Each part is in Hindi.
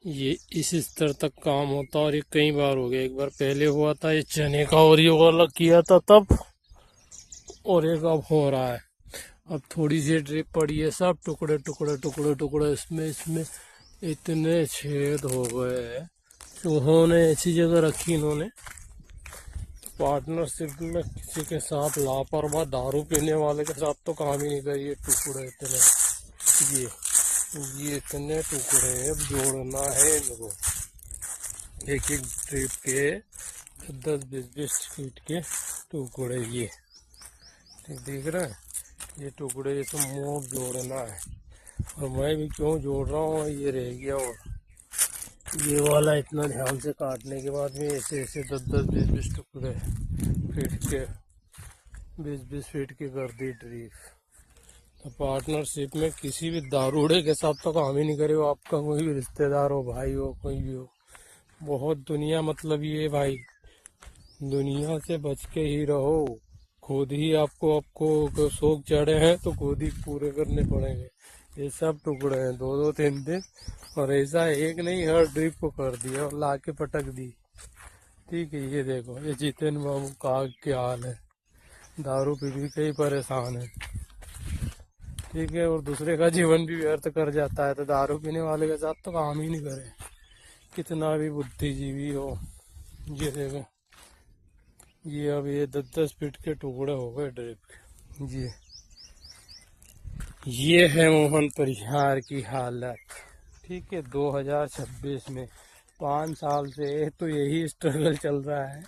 ये इस स्तर तक काम होता, और ये कई बार हो गया। एक बार पहले हुआ था ये चने का, और ये वाला किया था तब, और एक अब हो रहा है। अब थोड़ी सी ड्रिप पड़ी है, सब टुकड़े टुकड़े टुकड़े टुकड़े, इसमें इसमें इतने छेद हो गए। चूहों ने ऐसी जगह रखी इन्होंने। पार्टनरशिप में किसी के साथ लापरवाह दारू पीने वाले के साथ तो काम ही नहीं करिए। टुकड़े इतने, ये ये इतने टुकड़े अब जोड़ना है इनको, एक एक ड्रिप के 10-20 फीट के टुकड़े। ये देख रहे हैं, ये टुकड़े ये तो मुंह जोड़ना है। और मैं भी क्यों जोड़ रहा हूँ, ये रह गया। और ये वाला इतना ध्यान से काटने के बाद में ऐसे ऐसे 10-20 टुकड़े फीट के, 20-20 फीट की कर दी ड्रिप। तो पार्टनरशिप में किसी भी दारूड़े के साथ तो काम ही नहीं करे, वो आपका कोई भी रिश्तेदार हो, भाई हो, कोई भी हो। बहुत दुनिया मतलब ये भाई, दुनिया से बच के ही रहो। खुद ही आपको आपको शौक चढ़े हैं तो खुद ही पूरे करने पड़ेंगे। ये सब टुकड़े हैं 2-2 3-3, और ऐसा एक नहीं, हर ड्रिप को कर दिया और ला के पटक दी। ठीक है, ये देखो, ये जितेन बाबू का क्या हाल है, दारू पी पी के ही परेशान है। ठीक है, और दूसरे का जीवन भी व्यर्थ कर जाता है, तो दारू पीने वाले के साथ तो काम ही नहीं करे, कितना भी बुद्धिजीवी हो। ये देखो, ये अब ये 10-10 फीट के टुकड़े हो गए ड्रिप के। ये है मोहन परिहार की हालत। ठीक है, 2026 में 5 साल से तो यही स्ट्रगल चल रहा है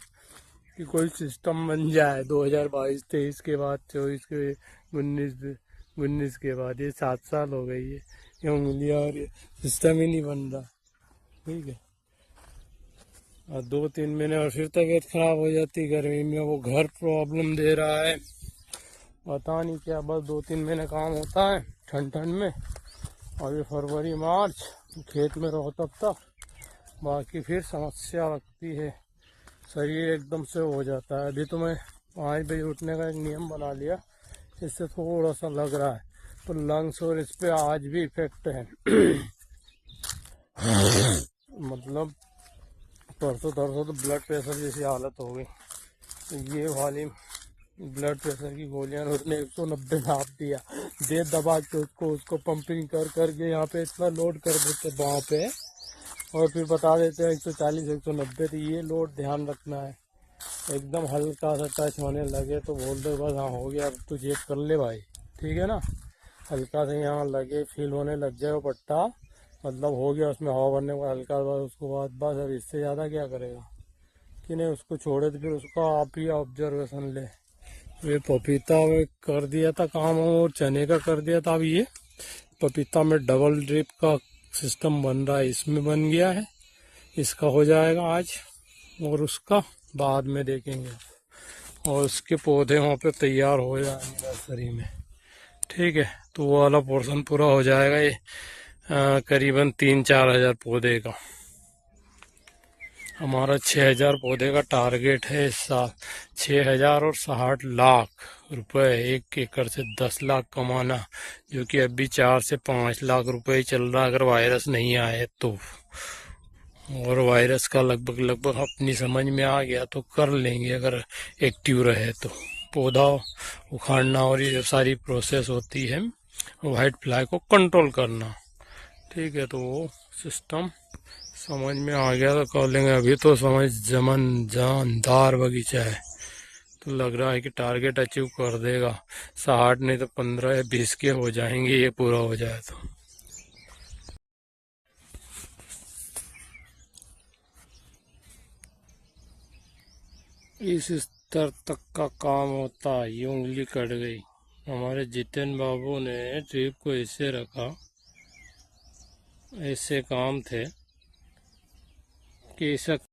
कि कोई सिस्टम बन जाए। 2022-23 के बाद, 24 के, 19 के बाद, ये 7 साल हो गई है ये उंगलियां, और ये सिस्टम ही नहीं बन रहा। ठीक है, और 2-3 महीने और फिर तबीयत खराब हो जाती गर्मी में। वो घर प्रॉब्लम दे रहा है, पता नहीं क्या। बस 2-3 महीने काम होता है ठंड ठंड में, और ये फरवरी मार्च खेत में रहो तब तक, बाकी फिर समस्या लगती है, शरीर एकदम से हो जाता है। अभी तो मैं 5 बजे उठने का एक नियम बना लिया, इससे थोड़ा सा लग रहा है, तो लंग्स और इस पे आज भी इफेक्ट है। मतलब परसों तरसों तो ब्लड प्रेशर जैसी हालत हो गई। तो ये वाली ब्लड प्रेशर की गोलियां उसने 190 नाप दिया, दे दबा के उसको पंपिंग कर करके यहाँ पे इतना लोड कर देते वहाँ पे, और फिर बता देते हैं 140-190। तो ये लोड ध्यान रखना है। एकदम हल्का सा टच होने लगे तो बोल दो बस हाँ हो गया, अब तू चेक कर ले भाई। ठीक है ना, हल्का से यहाँ लगे फील होने लग जाए वो पट्टा, मतलब हो गया, उसमें हवा भरने को हल्का, बस उसको बाद बस अब इससे ज़्यादा क्या करेगा कि नहीं, उसको छोड़े तो फिर उसका आप ही ऑब्जर्वेशन ले। ये पपीता में कर दिया था काम, और चने का कर दिया था। अब ये पपीता में डबल ड्रिप का सिस्टम बन रहा है, इसमें बन गया है, इसका हो जाएगा आज, और उसका बाद में देखेंगे। और उसके पौधे वहाँ पे तैयार हो जाएंगे नर्सरी में। ठीक है, तो वो वाला पोर्शन पूरा हो जाएगा। ये करीबन 3-4 हजार पौधे का, हमारा 6 हजार पौधे का टारगेट है इस साल। 6 हजार और 60 लाख रुपए, 1 एकड़ से 10 लाख कमाना, जो कि अभी 4 से 5 लाख रुपए चल रहा है, अगर वायरस नहीं आए तो। और वायरस का लगभग लगभग अपनी समझ में आ गया तो कर लेंगे, अगर एक्टिव रहे तो। पौधा उखाड़ना और ये सारी प्रोसेस होती है वाइट फ्लाई को कंट्रोल करना। ठीक है, तो वो सिस्टम समझ में आ गया तो कर लेंगे। अभी तो समझ जमन जानदार बगीचा है, तो लग रहा है कि टारगेट अचीव कर देगा। 60 नहीं तो 15 या 20 के हो जाएंगे, ये पूरा हो जाए तो। इस स्तर तक का काम होता, ये उंगली कट गई। हमारे जितेन बाबू ने ट्रिप को ऐसे रखा, ऐसे काम थे कि ऐसा